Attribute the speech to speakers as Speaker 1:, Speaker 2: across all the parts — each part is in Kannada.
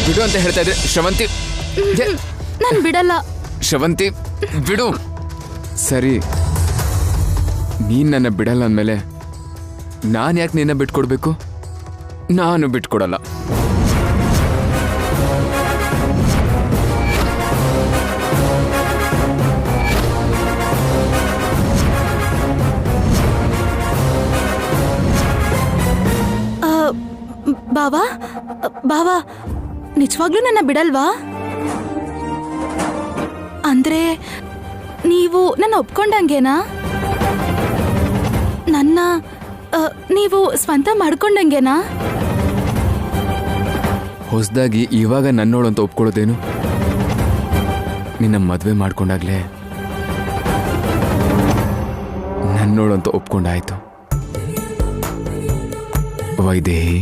Speaker 1: ಬಿಡು ಅಂತ ಹೇಳ್ತಾ ಇದ್ರೆ ಶ್ರವಂತಿ.
Speaker 2: ನಾನು ಬಿಡಲ್ಲ.
Speaker 1: ಶ್ರವಂತಿ ಬಿಡು. ಸರಿ, ನೀನ್ ನನ್ನ ಬಿಡಲ್ಲ ಅಂದಮೇಲೆ ನಾನು ಯಾಕೆ ನಿನ್ನ ಬಿಟ್ಕೊಡ್ಬೇಕು? ನಾನು ಬಿಟ್ಕೊಡಲ್ಲ.
Speaker 2: ಬಾವಾ ಬಾವಾ, ನಿಜವಾಗ್ಲೂ ನನ್ನ ಬಿಡಲ್ವಾ? ಅಂದ್ರೆ ನೀವು ನನ್ನ ಒಪ್ಕೊಂಡಂಗೇನಾ? ನನ್ನ ನೀವು ಸ್ವಂತ ಮಾಡ್ಕೊಂಡಂಗೇನಾ?
Speaker 1: ಹೊಸದಾಗಿ ಇವಾಗ ನನ್ನೋಳು ಅಂತ ಒಪ್ಕೊಳ್ಳೋದೇನು? ನಿನ್ನ ಮದುವೆ ಮಾಡ್ಕೊಂಡಾಗ್ಲೇ ನನ್ನೋಳು ಅಂತ ಒಪ್ಕೊಂಡಾಯ್ತು. ವೈದೇಹಿ,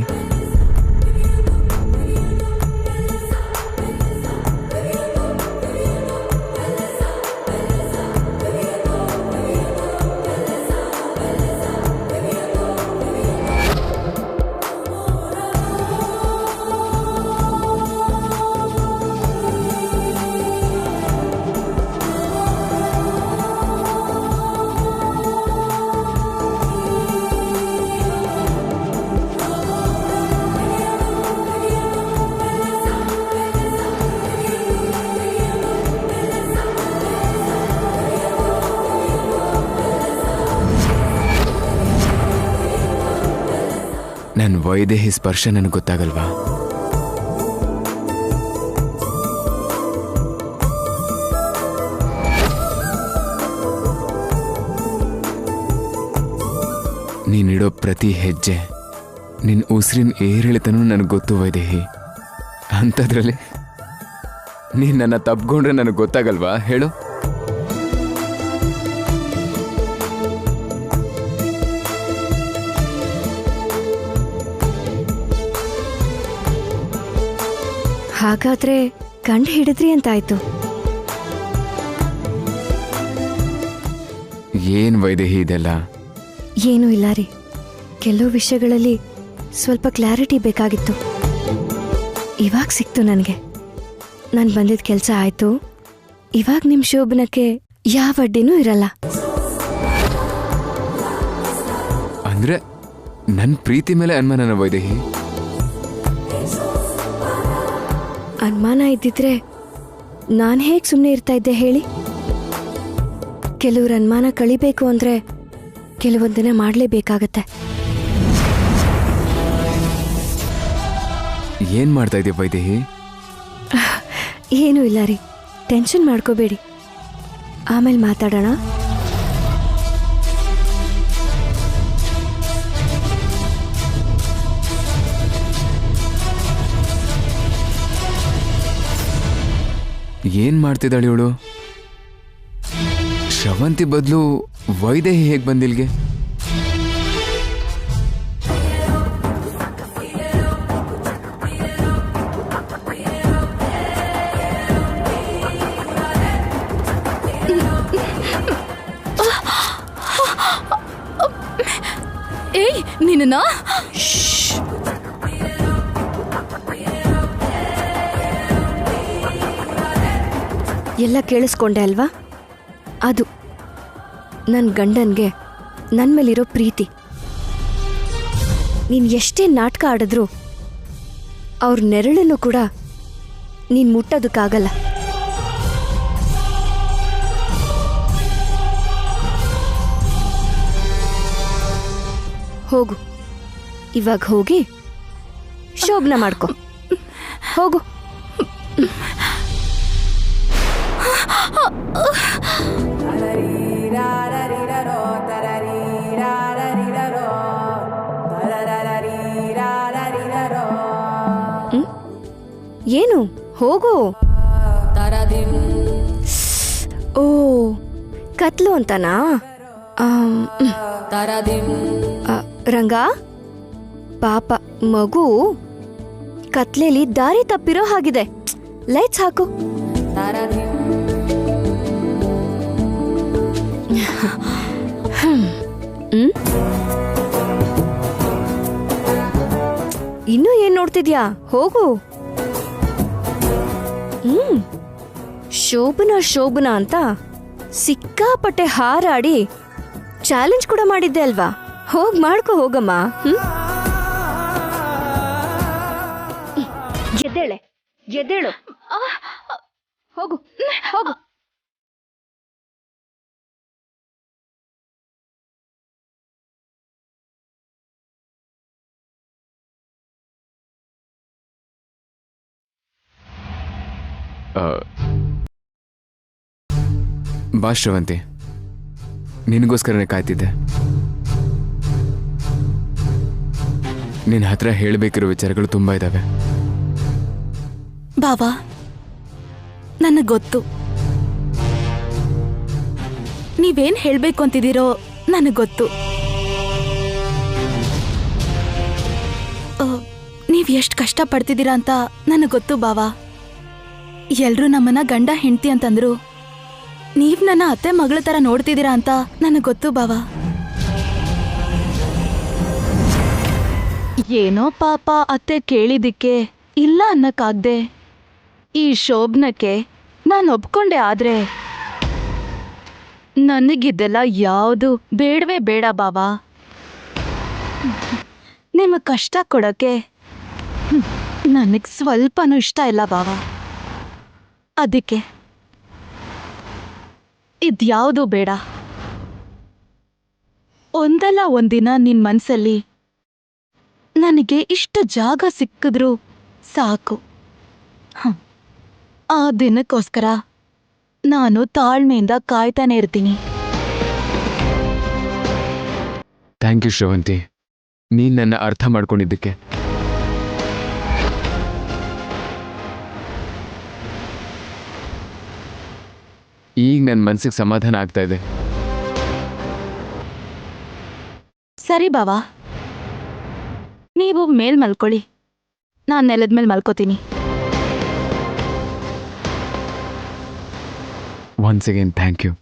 Speaker 1: ನನ್ನ ವೈದೇಹಿ ಸ್ಪರ್ಶ ನನಗೆ ಗೊತ್ತಾಗಲ್ವಾ? ನೀನಿಡೋ ಪ್ರತಿ ಹೆಜ್ಜೆ, ನಿನ್ನ ಉಸಿರಿನ ಏರಿಳಿತನೂ ನನಗೆ ಗೊತ್ತು ವೈದೇಹಿ. ಅಂಥದ್ರಲ್ಲಿ ನೀನು ನನ್ನ ತಪ್ಪಿಕೊಂಡ್ರೆ ನನಗೆ ಗೊತ್ತಾಗಲ್ವಾ ಹೇಳು?
Speaker 3: ಹಾಗಾದ್ರೆ ಕಂಡು ಹಿಡಿದ್ರಿ ಅಂತಾಯ್ತು.
Speaker 1: ಏನ್ ವೈದೇಹಿ ಇದೆಲ್ಲ?
Speaker 3: ಏನೂ ಇಲ್ಲ ರೀ, ಕೆಲವು ವಿಷಯಗಳಲ್ಲಿ ಸ್ವಲ್ಪ ಕ್ಲಾರಿಟಿ ಬೇಕಾಗಿತ್ತು. ಇವಾಗ ಸಿಕ್ತು ನನಗೆ. ನಾನು ಬಂದಿದ್ದ ಕೆಲಸ ಆಯ್ತು. ಇವಾಗ ನಿಮ್ಮ ಶೋಭನಕ್ಕೆ ಯಾವ ಅಡ್ಡಿನೂ ಇರಲ್ಲ.
Speaker 1: ಅಂದ್ರೆ ನನ್ನ ಪ್ರೀತಿ ಮೇಲೆ ಅನುಮಾನನ ವೈದೇಹಿ?
Speaker 3: ಅನುಮಾನ ಇದ್ದಿದ್ರೆ ನಾನು ಹೇಗೆ ಸುಮ್ಮನೆ ಇರ್ತಾ ಇದ್ದೆ ಹೇಳಿ? ಕೆಲವ್ರ ಅನುಮಾನ ಕಳಿಬೇಕು ಅಂದ್ರೆ ಕೆಲವೊಂದನ್ನ ಮಾಡಲೇಬೇಕಾಗತ್ತೆ.
Speaker 1: ಏನ್ ಮಾಡ್ತಾ ಇದೀಯ ವೈದೇಹಿ?
Speaker 3: ಏನೂ ಇಲ್ಲ ರೀ, ಟೆನ್ಷನ್ ಮಾಡ್ಕೋಬೇಡಿ, ಆಮೇಲೆ ಮಾತಾಡೋಣ.
Speaker 1: ಏನ್ ಮಾಡ್ತಿದ್ದಾಳೆ ಇವಳು? ಶ್ರವಂತಿ ಬದಲು ವೈದೇಹಿ ಹೇಗೆ ಬಂದಿಲ್ಗೆ?
Speaker 2: ಏಯ್ ನಿನ್ನ
Speaker 3: ಎಲ್ಲ ಕೇಳಿಸ್ಕೊಂಡೆ ಅಲ್ವಾ? ಅದು ನನ್ನ ಗಂಡನ್ಗೆ ನನ್ನ ಮೇಲಿರೋ ಪ್ರೀತಿ. ನೀನು ಎಷ್ಟೇ ನಾಟಕ ಆಡಿದ್ರು ಅವ್ರ ನೆರಳನ್ನು ಕೂಡ ನೀನು ಮುಟ್ಟೋದಕ್ಕಾಗಲ್ಲ. ಹೋಗು, ಇವಾಗ ಹೋಗಿ ಶೋಭನ ಮಾಡ್ಕೊ. ಹೋಗು. ಏನು? ಹೋಗು. ಓ, ಕತ್ಲು ಅಂತನಾ? ರಂಗ, ಪಾಪ ಮಗು ಕತ್ಲೇಲಿ ದಾರಿ ತಪ್ಪಿರೋ ಹಾಗಿದೆ. ಲೈಟ್ಸ್ ಹಾಕು. ಇನ್ನೂ ಏನ್ ನೋಡ್ತಿದ್ಯಾ? ಹೋಗು. ಶೋಭನ ಅಂತ ಸಿಕ್ಕಾಪಟ್ಟೆ ಹಾರಾಡಿ ಚಾಲೆಂಜ್ ಕೂಡ ಮಾಡಿದ್ದೆ ಅಲ್ವಾ? ಮಾಡ್ಕೊ ಹೋಗಮ್ಮ. ಎದ್ದೇಳು. ಹೋಗು.
Speaker 1: ಬಾ ಶ್ರವಂತಿ, ನಿನಗೋಸ್ಕರನೇ ಕಾಯ್ತಿದ್ದೆ. ನಿನ್ನ ಹತ್ರ ಹೇಳಬೇಕಿರೋ ವಿಚಾರಗಳು ತುಂಬ ಇದ್ದಾವೆ.
Speaker 2: ಬಾವಾ, ನನಗೆ ಗೊತ್ತು ನೀವೇನ್ ಹೇಳ್ಬೇಕು ಅಂತಿದ್ದೀರೋ. ನನಗೆ ಗೊತ್ತು ನೀವ್ ಎಷ್ಟು ಕಷ್ಟ ಪಡ್ತಿದ್ದೀರಾ ಅಂತ ನನಗೆ ಗೊತ್ತು ಬಾವಾ. ಎಲ್ರೂ ನಮ್ಮನ್ನ ಗಂಡ ಹೆಂಡತಿ ಅಂತಂದ್ರು, ನೀವ್ ನನ್ನ ಅತ್ತೆ ಮಗಳ ತರ ನೋಡ್ತಿದ್ದೀರಾ ಅಂತ ನನಗೆ ಗೊತ್ತು ಬಾವಾ. ಏನೋ ಪಾಪ ಅತ್ತೆ ಕೇಳಿದಿಕ್ಕೆ ಇಲ್ಲ ಅನ್ನಕ್ಕಾಗ್ದೆ ಈ ಶೋಭನಕ್ಕೆ ನಾನು ಒಪ್ಕೊಂಡೆ. ಆದ್ರೆ ನನಗಿದ್ದೆಲ್ಲ ಯಾವುದು ಬೇಡವೇ ಬೇಡ ಬಾವಾ. ನಿಮಗೆ ಕಷ್ಟ ಕೊಡೋಕ್ಕೆ ನನಗೆ ಸ್ವಲ್ಪನೂ ಇಷ್ಟ ಇಲ್ಲ ಬಾವಾ. ಅದಕ್ಕೆ ಇದ್ಯಾವುದೂ ಬೇಡ. ಒಂದಲ್ಲ ಒಂದಿನ ನಿನ್ನ ಮನಸ್ಸಲ್ಲಿ ನನಗೆ ಇಷ್ಟು ಜಾಗ ಸಿಕ್ಕಿದ್ರೂ ಸಾಕು. ಆ ದಿನಕ್ಕೋಸ್ಕರ ನಾನು ತಾಳ್ಮೆಯಿಂದ ಕಾಯ್ತಾನೆ ಇರ್ತೀನಿ.
Speaker 1: ಥ್ಯಾಂಕ್ ಯು ಶ್ರವಂತಿ, ನೀನು ನನ್ನ ಅರ್ಥ ಮಾಡ್ಕೊಂಡಿದ್ದಕ್ಕೆ. ಈಗ ನನ್ನ ಮನಸ್ಸಿಗೆ ಸಮಾಧಾನ ಆಗ್ತಾ ಇದೆ.
Speaker 2: ಸರಿ ಬಾವಾ, ನೀವು ಮೇಲ್ ಮಲ್ಕೊಳ್ಳಿ, ನಾನು ನೆಲದ ಮೇಲೆ ಮಲ್ಕೋತೀನಿ.
Speaker 1: Once again thank you.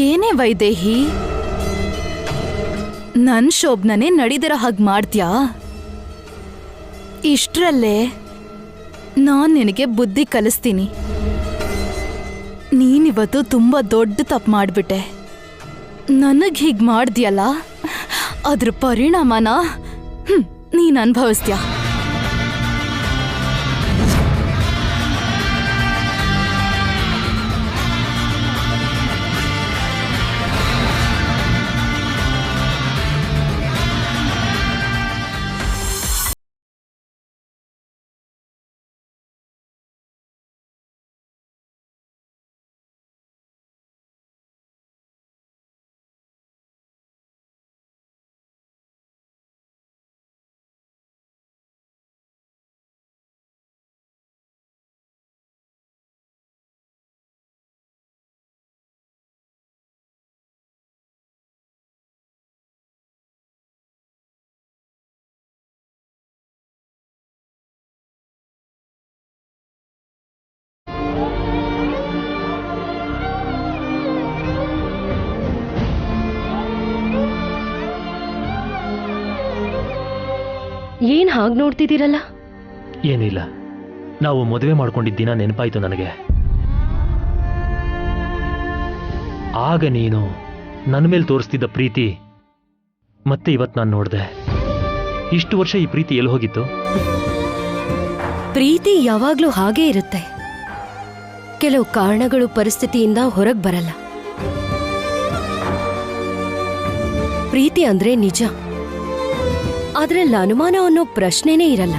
Speaker 2: ಏನೇ ವೈದೇಹಿ, ನನ್ ಶೋಭನೇ ನಡೀದಿರೋ ಹಾಗೆ ಮಾಡ್ತ್ಯಾ? ಇಷ್ಟರಲ್ಲೇ ನಾನ್ ನಿನಗೆ ಬುದ್ಧಿ ಕಲಿಸ್ತೀನಿ. ನೀನಿವತ್ತು ತುಂಬಾ ದೊಡ್ಡ ತಪ್ಪು ಮಾಡ್ಬಿಟ್ಟೆ. ನನಗ್ ಹೀಗ್ ಮಾಡ್ದ್ಯಲ್ಲ, ಅದ್ರ ಪರಿಣಾಮನ ನೀನ್ ಅನುಭವಿಸ್ತ್ಯಾ.
Speaker 3: ಏನ್ ಹಾಗೆ ನೋಡ್ತಿದ್ದೀರಲ್ಲ?
Speaker 4: ಏನಿಲ್ಲ, ನಾವು ಮದುವೆ ಮಾಡ್ಕೊಂಡಿದ್ದ ದಿನ ನೆನಪಾಯ್ತು ನನಗೆ. ಆಗ ನೀನು ನನ್ನ ಮೇಲೆ ತೋರಿಸ್ತಿದ್ದ ಪ್ರೀತಿ ಮತ್ತೆ ಇವತ್ತು ನಾನು ನೋಡಿದೆ. ಇಷ್ಟು ವರ್ಷ ಈ ಪ್ರೀತಿ ಎಲ್ಲಿ ಹೋಗಿತ್ತು?
Speaker 3: ಪ್ರೀತಿ ಯಾವಾಗ್ಲೂ ಹಾಗೇ ಇರುತ್ತೆ. ಕೆಲವು ಕಾರಣಗಳು ಪರಿಸ್ಥಿತಿಯಿಂದ ಹೊರಗೆ ಬರಲ್ಲ. ಪ್ರೀತಿ ಅಂದ್ರೆ ನಿಜ, ಅದ್ರಲ್ಲಿ ಅನುಮಾನ ಅನ್ನೋ ಪ್ರಶ್ನೆನೇ ಇರಲ್ಲ.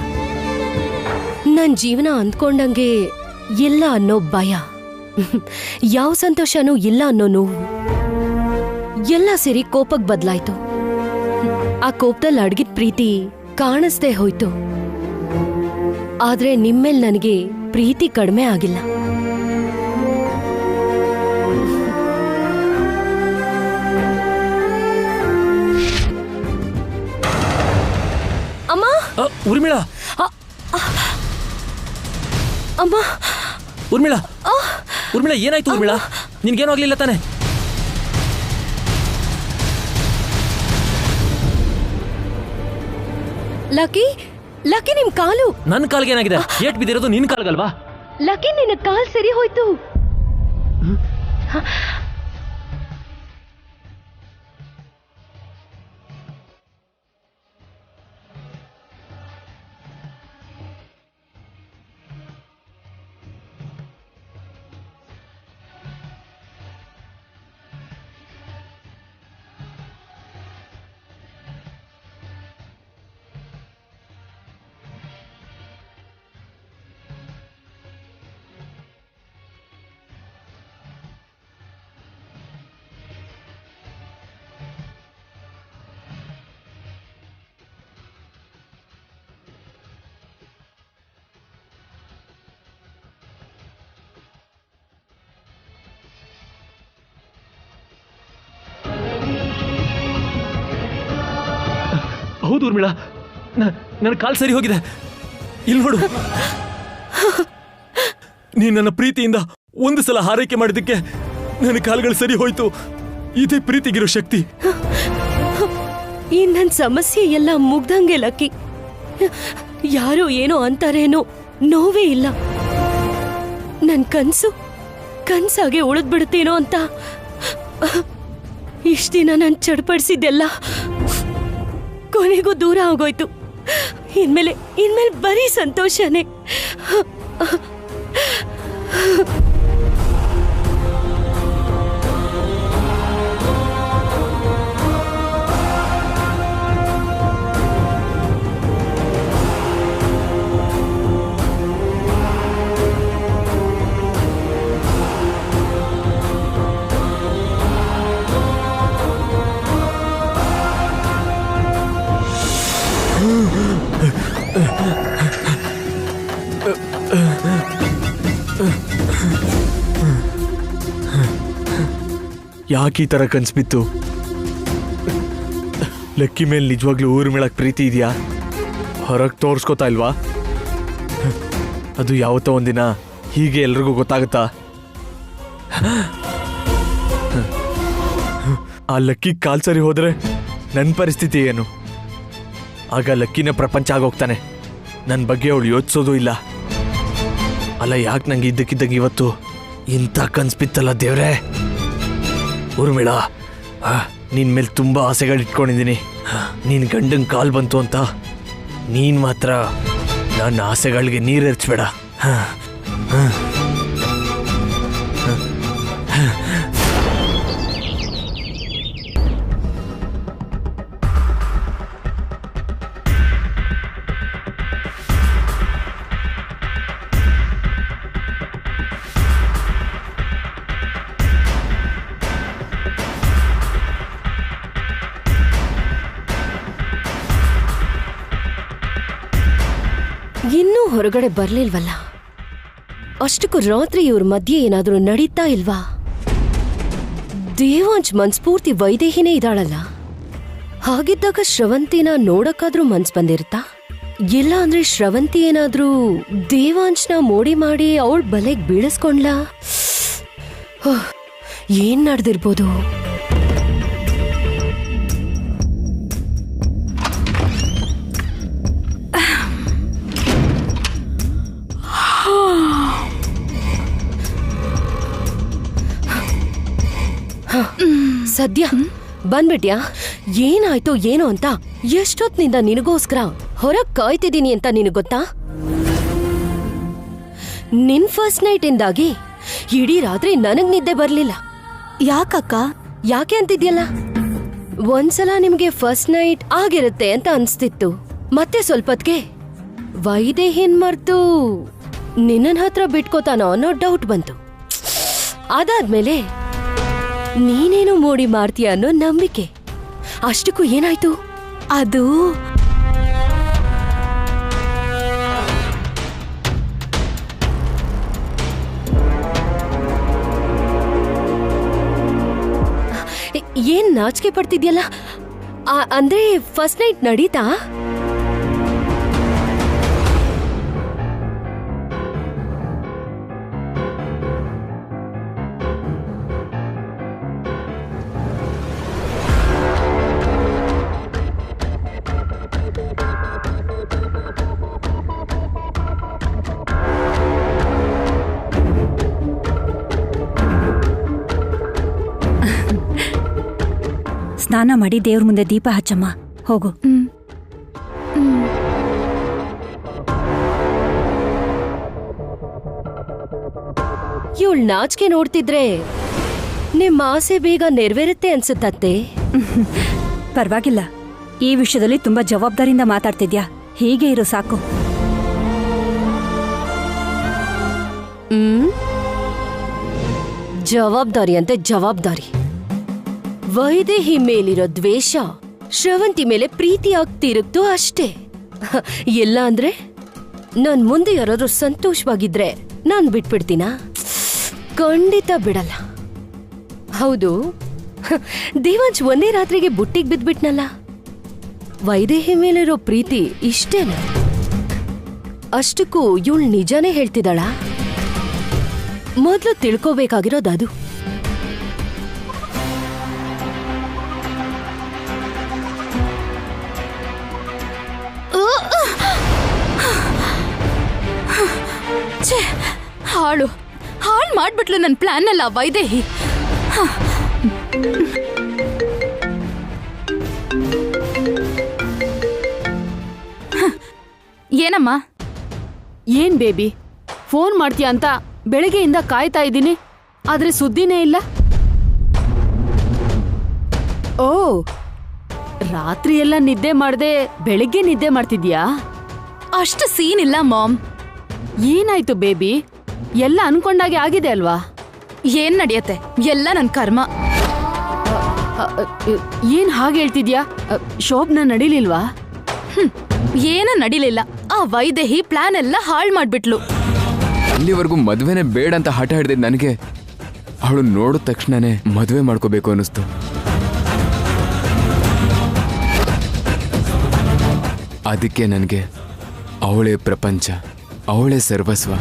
Speaker 3: ನನ್ ಜೀವನ ಅಂದ್ಕೊಂಡಂಗೆ ಇಲ್ಲ ಅನ್ನೋ ಭಯ. ಯಾವ ಸಂತೋಷನೂ ಇಲ್ಲ ಅನ್ನೋ ನೋವು ಎಲ್ಲ ಸೇರಿ ಕೋಪಕ್ಕೆ ಬದಲಾಯ್ತು. ಆ ಕೋಪದಲ್ಲಿ ಅಡಗಿದ ಪ್ರೀತಿ ಕಾಣಿಸ್ದೇ ಹೋಯ್ತು. ಆದ್ರೆ ನಿಮ್ಮೇಲ್ ನನಗೆ ಪ್ರೀತಿ ಕಡಿಮೆ ಆಗಿಲ್ಲ. ಅಮ್ಮ,
Speaker 4: ಊರ್ಮಿಳಾ,
Speaker 3: ಅಮ್ಮ,
Speaker 4: ಊರ್ಮಿಳಾ, ಊರ್ಮಿಳಾ, ಏನಾಯ್ತು ಊರ್ಮಿಳಾ? ನಿನ್ಗೇನು ಆಗ್ಲಿಲ್ಲ ತಾನೆ?
Speaker 3: ಲಕ್ಕಿ, ಲಕ್ಕಿ, ನಿಮ್ ಕಾಲು.
Speaker 4: ನನ್ನ ಕಾಲ್ಗೆ ಏನಾಗಿದೆ? ಏಟ್ ಬಿದ್ದಿರೋದು ನಿನ್ ಕಾಲ್ಗಲ್ವಾ?
Speaker 3: ಲಕ್ಕಿ, ನಿನ್ನ ಕಾಲ್ ಸರಿ ಹೋಯ್ತು.
Speaker 4: ಹೌದು ಊರ್ಮಿಳಾ, ನನ್ನ ಕಾಲ್ ಸರಿ ಹೋಗಿದೆ. ಇಲ್ಲಿ ನೋಡು, ನೀ ನನ್ನ ಪ್ರೀತಿಯಿಂದ ಒಂದು ಸಲ ಹಾರೈಕೆ ಮಾಡಿದ್ದಕ್ಕೆ ನನ್ನ ಕಾಲ್ಗಳು ಸರಿ ಹೋಯ್ತು. ಇದೇ ಪ್ರೀತಿಗಿರೋ ಶಕ್ತಿ.
Speaker 3: ಈ ನನ್ನ ಸಮಸ್ಯೆ ಎಲ್ಲ ಮುಗ್ದಂಗೆ ಲಕ್ಕಿ. ಯಾರೋ ಏನೋ ಅಂತಾರೇನೋ, ನೋವೇ ಇಲ್ಲ. ನನ್ ಕನ್ಸಾಗೆ ಉಳಿದ್ಬಿಡುತ್ತೇನೋ ಅಂತ ಇಷ್ಟ ದಿನ ನಾನು ಚಡ್ಪಡಿಸಿದ್ದೆಲ್ಲ ಕೊನೆಗೂ ದೂರ ಆಗೋಯ್ತು. ಇನ್ಮೇಲೆ ಬರೀ ಸಂತೋಷನೇ.
Speaker 5: ಯಾಕೆ ಈ ಥರ ಕನ್ಸ್ಬಿತ್ತು? ಲಕ್ಕಿ ಮೇಲೆ ನಿಜವಾಗ್ಲೂ ಊರ್ಮಿಳಕ್ ಪ್ರೀತಿ ಇದೆಯಾ? ಹೊರಗೆ ತೋರಿಸ್ಕೋತಾ ಇಲ್ವಾ? ಅದು ಯಾವತ್ತೋ ಒಂದಿನ ಹೀಗೆ ಎಲ್ರಿಗೂ ಗೊತ್ತಾಗುತ್ತಾ? ಆ ಲಕ್ಕಿ ಕಾಲ್ ಸರಿ ಹೋದ್ರೆ ನನ್ನ ಪರಿಸ್ಥಿತಿ ಏನು? ಆಗ ಲಕ್ಕಿನ ಪ್ರಪಂಚ ಆಗೋಗ್ತಾನೆ. ನನ್ನ ಬಗ್ಗೆ ಅವಳು ಯೋಚಿಸೋದು ಇಲ್ಲ. ಅಲ್ಲ, ಯಾಕೆ ನಂಗೆ ಇದ್ದಕ್ಕಿದ್ದಂಗೆ ಇವತ್ತು ಇಂಥ ಕನ್ಸ್ಬಿತ್ತಲ್ಲ ದೇವ್ರೆ. ಊರ್ಮಿಳಾ, ನಿನ್ ಮೇಲೆ ತುಂಬಾ ಆಸೆಗಳಿಟ್ಕೊಂಡಿದ್ದೀನಿ. ನೀನ್ ಗಂಡಂಗೆ ಕಾಲ್ ಬಂತು ಅಂತ ನೀನ್ ಮಾತ್ರ ನನ್ನ ಆಸೆಗಳಿಗೆ ನೀರೆರ್ಚ್ಬೇಡ.
Speaker 3: ಇನ್ನೂ ಹೊರಗಡೆ ಬರ್ಲಿಲ್ವಲ್ಲ? ಅಷ್ಟಕ್ಕೂ ರಾತ್ರಿ ಇವ್ರ ಮಧ್ಯೆ ಏನಾದ್ರೂ ನಡೀತಾ ಇಲ್ವಾ? ದೇವಾಂಶ್ ಮನ್ಸ್ಫೂರ್ತಿ ವೈದೇಹಿನೇ ಇದ್ದಾಳಲ್ಲ. ಹಾಗಿದ್ದಾಗ ಶ್ರವಂತಿನ ನೋಡಕ್ಕಾದ್ರೂ ಮನ್ಸ್ ಬಂದಿರುತ್ತಾ? ಇಲ್ಲ ಅಂದ್ರೆ ಶ್ರವಂತಿ ಏನಾದ್ರೂ ದೇವಾಂಶ್ನ ಮೋಡಿ ಮಾಡಿ ಅವಳ ಬಲೆಗ್ ಬೀಳಿಸ್ಕೊಂಡ್ಲಾ? ಏನ್ ನಡೆದಿರ್ಬೋದು? ಸದ್ಯ ಬಂದ್ಬಿಟ್ಯಾ? ಏನಾಯ್ತು ಏನೋ ಅಂತ ಎಷ್ಟೊತ್ತಿನಿಂದ ನಿನಗೋಸ್ಕರ ಹೊರಗ್ ಕಾಯ್ತಿದ್ದೀನಿ ಅಂತ ನಿನಗ್ ಗೊತ್ತಾ? ನಿನ್ ಫಸ್ಟ್ ನೈಟ್ ಇಂದಾಗಿ ಇಡೀ ರಾತ್ರಿ ನನಗ್ ನಿದ್ದೆ ಬರ್ಲಿಲ್ಲ.
Speaker 2: ಯಾಕಕ್ಕ?
Speaker 3: ಯಾಕೆ ಅಂತಿದ್ಯಲ್ಲ? ಒಂದ್ಸಲ ನಿಮ್ಗೆ ಫಸ್ಟ್ ನೈಟ್ ಆಗಿರುತ್ತೆ ಅಂತ ಅನ್ಸ್ತಿತ್ತು. ಮತ್ತೆ ಸ್ವಲ್ಪತ್ಗೆ ವೈದೇಹಿನ್ ಮರ್ತು ನಿನ್ನ ಹತ್ರ ಬಿಟ್ಕೋತಾನೋ ಅನ್ನೋ ಡೌಟ್ ಬಂತು.
Speaker 6: ಅದಾದ್ಮೇಲೆ ನೀನೇನು ಮೋಡಿ ಮಾಡ್ತೀಯ ಅನ್ನೋ ನಂಬಿಕೆ. ಅಷ್ಟಕ್ಕೂ ಏನಾಯ್ತು?
Speaker 2: ಅದು
Speaker 6: ಏನ್ ನಾಚಿಕೆ ಪಡ್ತಿದ್ಯಲ್ಲ? ಅಂದ್ರೆ ಫಸ್ಟ್ ನೈಟ್ ನಡೀತಾ?
Speaker 7: ಸ್ನಾನ ಮಾಡಿ ದೇವ್ರ ಮುಂದೆ ದೀಪ ಹಚ್ಚಮ್ಮ, ಹೋಗು.
Speaker 6: ಇವಳು ನಾಚಿಕೆ ನೋಡ್ತಿದ್ರೆ ನಿಮ್ಮ ಆಸೆ ಬೇಗ ನೆರವೇರುತ್ತೆ ಅನ್ಸುತ್ತತ್ತೆ.
Speaker 7: ಪರವಾಗಿಲ್ಲ, ಈ ವಿಷಯದಲ್ಲಿ ತುಂಬಾ ಜವಾಬ್ದಾರಿಯಿಂದ ಮಾತಾಡ್ತಿದ್ಯಾ. ಹೀಗೆ ಇರು ಸಾಕು.
Speaker 6: ಜವಾಬ್ದಾರಿ ಅಂತೆ ಜವಾಬ್ದಾರಿ. ವೈದೇಹಿ ಮೇಲಿರೋ ದ್ವೇಷ ಶ್ರವಂತಿ ಮೇಲೆ ಪ್ರೀತಿಯಾಗಿ ತಿರುಗ್ತು ಅಷ್ಟೇ. ಇಲ್ಲ ಅಂದ್ರೆ ನನ್ ಮುಂದೆ ಯಾರಾದ್ರೂ ಸಂತೋಷವಾಗಿದ್ರೆ ನಾನ್ ಬಿಟ್ಬಿಡ್ತೀನಾ? ಖಂಡಿತ ಬಿಡಲ್ಲ. ಹೌದು, ದೇವಾಂಶ್ ಒಂದೇ ರಾತ್ರಿಗೆ ಬುಟ್ಟಿಗೆ ಬಿದ್ಬಿಟ್ನಲ್ಲ. ವೈದೇಹಿ ಮೇಲಿರೋ ಪ್ರೀತಿ ಇಷ್ಟೇನ? ಅಷ್ಟಕ್ಕೂ ಇವಳು ನಿಜಾನೇ ಹೇಳ್ತಿದ್ದಾಳ? ಮೊದ್ಲು ತಿಳ್ಕೋಬೇಕಾಗಿರೋದು.
Speaker 2: ಹಾಳು ಮಾಡ್ಬಿಟ್ಲು ನನ್ನ ಪ್ಲಾನ್ ಅಲ್ಲ ವೈದೇಹಿ. ಏನಮ್ಮ?
Speaker 8: ಏನ್ ಬೇಬಿ, ಫೋನ್ ಮಾಡ್ತೀಯ ಅಂತ ಬೆಳಗ್ಗೆಯಿಂದ ಕಾಯ್ತಾ ಇದ್ದೀನಿ, ಆದ್ರೆ ಸುದ್ದಿನೇ ಇಲ್ಲ. ಓ, ರಾತ್ರಿ ಎಲ್ಲ ನಿದ್ದೆ ಮಾಡ್ದೆ ಬೆಳಗ್ಗೆ ನಿದ್ದೆ ಮಾಡ್ತಿದ್ಯಾ?
Speaker 2: ಅಷ್ಟು ಸೀನ್ ಇಲ್ಲ ಮಾಮ್.
Speaker 8: ಏನಾಯ್ತು ಬೇಬಿ? ಎಲ್ಲ ಅನ್ಕೊಂಡಾಗೆ ಆಗಿದೆ ಅಲ್ವಾ?
Speaker 2: ಏನ್ ನಡೆಯತ್ತೆ? ಎಲ್ಲ ನನ್ ಕರ್ಮ.
Speaker 8: ಏನ್ ಹಾಗೆ ಹೇಳ್ತಿದ್ಯಾ? ಶೋಭ್ನ ನಡಿಲಿಲ್ವಾ?
Speaker 2: ಏನೂ ನಡಿಲಿಲ್ಲ. ಆ ವೈದೇಹಿ ಪ್ಲಾನ್ ಎಲ್ಲ ಹಾಳು ಮಾಡ್ಬಿಟ್ಲು.
Speaker 1: ಅಲ್ಲಿವರೆಗೂ ಮದ್ವೆನೇ ಬೇಡ ಅಂತ ಹಠ ಹಿಡ್ದಿದ್ ನನಗೆ ಅವಳು ನೋಡಿದ ತಕ್ಷಣನೇ ಮದ್ವೆ ಮಾಡ್ಕೋಬೇಕು ಅನ್ನಿಸ್ತು. ಅದಕ್ಕೆ ನನಗೆ ಅವಳೇ ಪ್ರಪಂಚ, ಅವಳೇ ಸರ್ವಸ್ವ.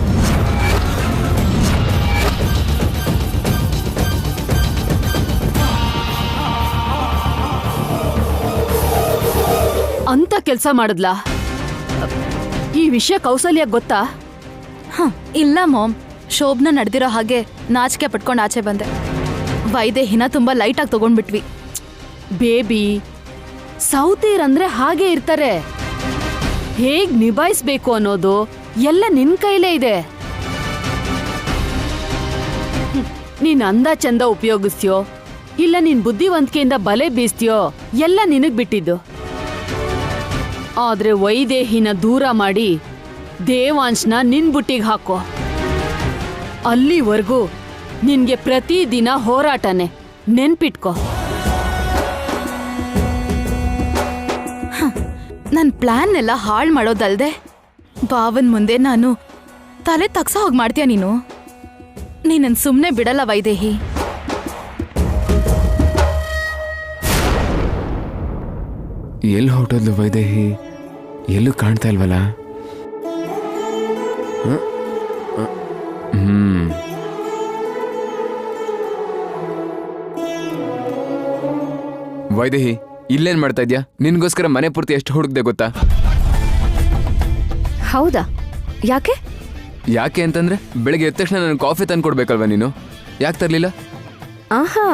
Speaker 8: ಅಂತ ಕೆಲ್ಸ ಮಾಡಿದ್ಲಾ? ಈ ವಿಷಯ ಕೌಸಲ್ಯ ಗೊತ್ತಾ?
Speaker 2: ಇಲ್ಲ ಮಾಮ್, ಶೋಭ್ನ ನಡೆದಿರೋ ಹಾಗೆ ನಾಚಿಕೆ ಪಟ್ಕೊಂಡು ಆಚೆ ಬಂದೆ. ವೈದೇಹಿನ ತುಂಬಾ ಲೈಟಾಗಿ ತಗೊಂಡ್ಬಿಟ್ವಿ.
Speaker 8: ಬೇಬಿ, ಸೌತೀರಂದ್ರೆ ಹಾಗೆ ಇರ್ತಾರೆ. ಹೇಗ್ ನಿಭಾಯಿಸ್ಬೇಕು ಅನ್ನೋದು ಎಲ್ಲ ನಿನ್ ಕೈಲೇ ಇದೆ. ನೀನ್ ಅಂದ ಚಂದ ಉಪಯೋಗಿಸ್ತೀಯೋ ಇಲ್ಲ ನಿನ್ ಬುದ್ಧಿವಂತಿಕೆಯಿಂದ ಬಲೆ ಬೀಸ್ತೀಯೋ ಎಲ್ಲ ನಿನಗ್ ಬಿಟ್ಟಿದ್ದು. ಆದ್ರೆ ವೈದೇಹಿನ ದೂರ ಮಾಡಿ ದೇವಾಂಶ್ನ ನಿನ್ ಬುಟ್ಟಿಗೆ ಹಾಕೋ. ಅಲ್ಲಿವರೆಗೂ ನಿನ್ಗೆ ಪ್ರತಿದಿನ ಹೋರಾಟನೆ, ನೆನ್ಪಿಟ್ಕೋ.
Speaker 2: ನನ್ನ ಪ್ಲಾನ್ ಎಲ್ಲ ಹಾಳು ಮಾಡೋದಲ್ದೆ ಬಾವನ್ ಮುಂದೆ ನಾನು ತಲೆ ತಗ್ಸೋ ಹೋಗಿ ಮಾಡ್ತೀಯ ನೀನು? ನೀನನ್ ಸುಮ್ಮನೆ ಬಿಡಲ್ಲ ವೈದೇಹಿ.
Speaker 1: ಎಲ್ಲಿ ಹೊರಟೋದ್ಲು ವೈದೇಹಿ? ಎಲ್ಲೂ ಕಾಣ್ತಾ ಇಲ್ವಲ್ಲ? ವೈದೇಹಿ, ಇಲ್ಲೇನ್ ಮಾಡ್ತಾ ಇದ್ಯಾ? ನಿನ್ಗೋಸ್ಕರ ಮನೆ ಪೂರ್ತಿ ಎಷ್ಟು ಹುಡುಕ್ದೆ ಗೊತ್ತಾ?
Speaker 3: ಹೌದಾ? ಯಾಕೆ?
Speaker 1: ಯಾಕೆ ಅಂತಂದ್ರೆ ಬೆಳಗ್ಗೆ ಎದ್ದ ತಕ್ಷಣ ನನಗೆ ಕಾಫಿ ತಂದು ಕೊಡ್ಬೇಕಲ್ವಾ ನೀನು? ಯಾಕೆ ತರ್ಲಿಲ್ಲ?
Speaker 3: ಆಹಾ,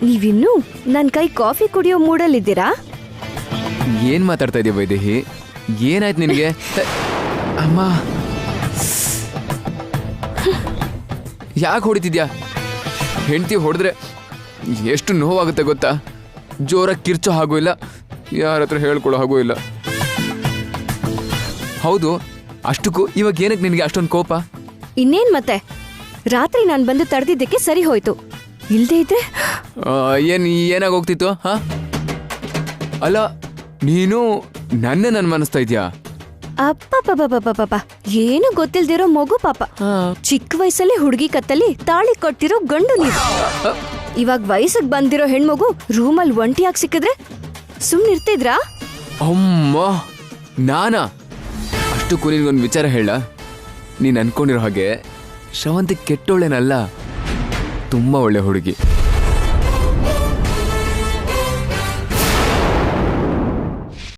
Speaker 3: ನೀವಿನ್ನೂ ನನ್ನ ಕೈ ಕಾಫಿ ಕುಡಿಯೋ ಮೂಡಲ್ಲಿದ್ದೀರಾ?
Speaker 1: ಏನ್ ಮಾತಾಡ್ತಾ ಇದೀಯ ವೈದೇಹಿ? ಏನಾಯ್ತು ನಿನಗೆ? ಅಮ್ಮ, ಯಾಕೆ ಹೊಡಿತಿದ್ಯಾ? ಹೆಂಡತಿ ಹೊಡೆದ್ರೆ ಎಷ್ಟು ನೋವಾಗುತ್ತೆ ಗೊತ್ತಾ? ಜೋರಾಗಿ ಕಿರ್ಚೋ ಹಾಗೂ ಇಲ್ಲ, ಯಾರ ಹತ್ರ ಹೇಳ್ಕೊಡೋ ಹಾಗೂ ಇಲ್ಲ. ಹೌದು, ಅಷ್ಟಕ್ಕೂ ಇವಾಗ ಏನಕ್ಕೆ ನಿನಗೆ ಅಷ್ಟೊಂದು ಕೋಪ?
Speaker 3: ಇನ್ನೇನ್ ಮತ್ತೆ, ರಾತ್ರಿ ನಾನು ಬಂದು ತಡೆದಿದ್ದಕ್ಕೆ ಸರಿ ಹೋಯ್ತು, ಇಲ್ದೇ ಇದ್ರೆ
Speaker 1: ಏನಾಗೋಗ್ತಿತ್ತು ಹಾ? ಅಲ್ಲ ನೀನು ನನ್ನೇ ಅನುಮಾನಿಸ್ತಾ ಇದ್ಯಾ?
Speaker 3: ಅಪ್ಪಪ್ಪಪ್ಪಪ್ಪಪ್ಪ, ಏನು ಗೊತ್ತಿಲ್ದಿರೋ ಮಗು ಪಾಪ. ಚಿಕ್ಕ ವಯಸ್ಸಲ್ಲಿ ಹುಡುಗಿ ಕತ್ತಲ್ಲಿ ತಾಳಿ ಕೊಟ್ಟಿರೋ ಗಂಡು ನೀವು. ಇವಾಗ ವಯಸ್ಸಿಗೆ ಬಂದಿರೋ ಹೆಣ್ಮಗು ರೂಮಲ್ಲಿ ಒಂಟಿಯಾಗಿ ಸಿಕ್ಕಿದ್ರೆ ಸುಮ್ನಿರ್ತಿದ್ರಾ?
Speaker 1: ಅಮ್ಮ ನಾನಾ? ಅಷ್ಟಕ್ಕೂ ನಿನ್ಗೊಂದು ವಿಚಾರ ಹೇಳ. ನೀನ್ ಅನ್ಕೊಂಡಿರೋ ಹಾಗೆ ಶ್ರವಂತಿ ಕೆಟ್ಟೋಳೇನಲ್ಲ, ತುಂಬಾ ಒಳ್ಳೆ ಹುಡುಗಿ.